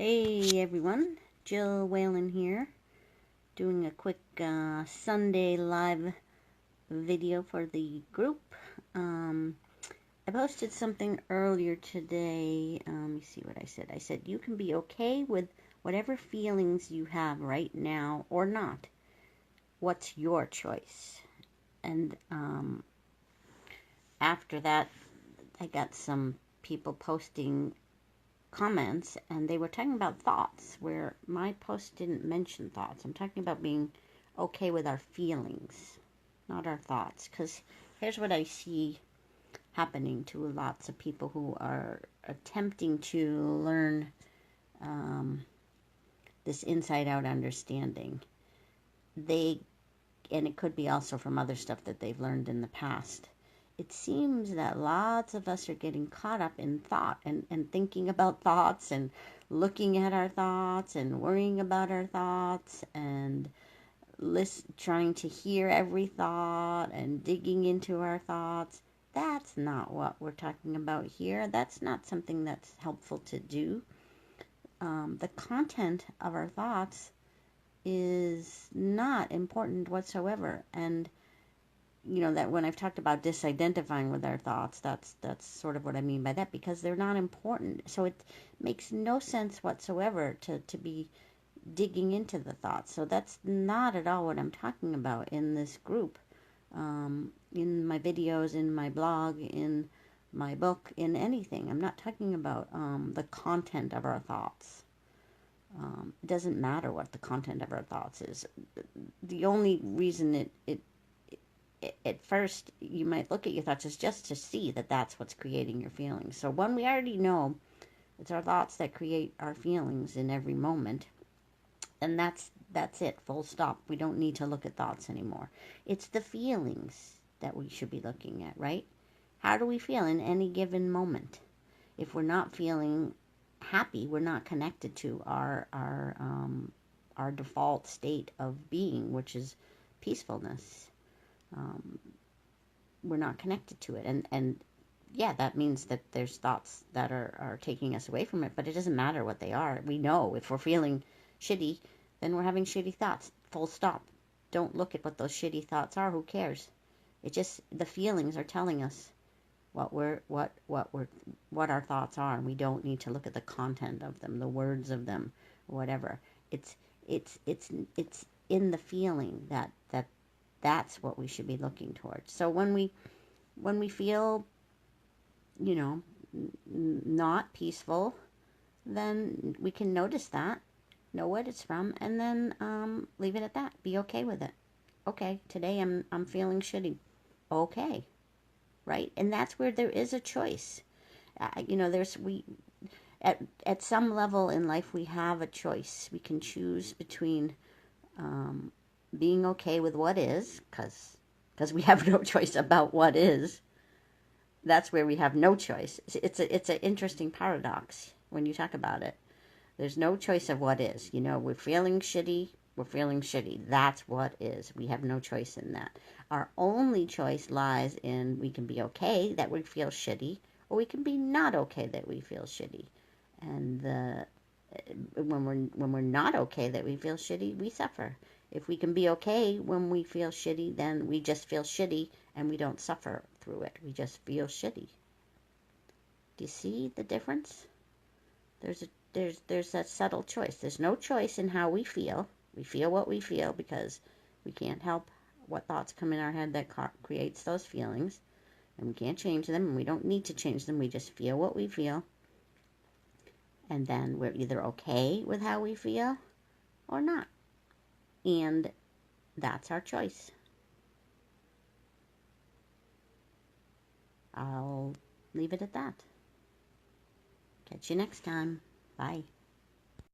Hey everyone, Jill Whalen here, doing a quick Sunday live video for the group. I posted something earlier today. Let me see what I said. I said you can be okay with whatever feelings you have right now or not. What's your choice? And after that, I got some people posting comments, and they were talking about thoughts, where my post didn't mention thoughts. I'm talking about being okay with our feelings, not our thoughts. Because here's what I see happening to lots of people who are attempting to learn this inside-out understanding. And it could be also from other stuff that they've learned in the past. It seems that lots of us are getting caught up in thought and thinking about thoughts and looking at our thoughts and worrying about our thoughts and trying to hear every thought and digging into our thoughts. That's not what we're talking about here. That's not something that's helpful to do. The content of our thoughts is not important whatsoever. And you know that when I've talked about disidentifying with our thoughts, that's sort of what I mean by that, because they're not important. So it makes no sense whatsoever to be digging into the thoughts. So that's not at all what I'm talking about in this group, in my videos, in my blog, in my book, in anything. I'm not talking about the content of our thoughts. It doesn't matter what the content of our thoughts is. The only reason at first you might look at your thoughts is just to see that that's what's creating your feelings. So when we already know it's our thoughts that create our feelings in every moment, and that's it, full stop. We don't need to look at thoughts anymore. It's the feelings that we should be looking at, right? How do we feel in any given moment? If we're not feeling happy, we're not connected to our default state of being, which is peacefulness. We're not connected to it, and yeah, that means that there's thoughts that are taking us away from it, but it doesn't matter what they are. We know if we're feeling shitty, then we're having shitty thoughts, full stop. Don't look at what those shitty thoughts are. Who cares? It just, the feelings are telling us what our thoughts are, and we don't need to look at the content of them, the words of them, whatever. It's in the feeling that's what we should be looking towards. So when we feel, not peaceful, then we can notice that, know what it's from, and then leave it at that. Be okay with it. Okay, today I'm feeling shitty. Okay, right? And that's where there is a choice. At some level in life we have a choice. We can choose between being okay with what is, because we have no choice about what is. That's where we have no choice. It's an interesting paradox when you talk about it. There's no choice of what is. We're feeling shitty. We're feeling shitty. That's what is. We have no choice in that. Our only choice lies in, we can be okay that we feel shitty, or we can be not okay that we feel shitty. And when we're not okay that we feel shitty, we suffer. If we can be okay when we feel shitty, then we just feel shitty and we don't suffer through it. We just feel shitty. Do you see the difference? There's that subtle choice. There's no choice in how we feel. We feel what we feel because we can't help what thoughts come in our head that creates those feelings. And we can't change them, and we don't need to change them. We just feel what we feel. And then we're either okay with how we feel or not. And that's our choice. I'll leave it at that. Catch you next time. Bye.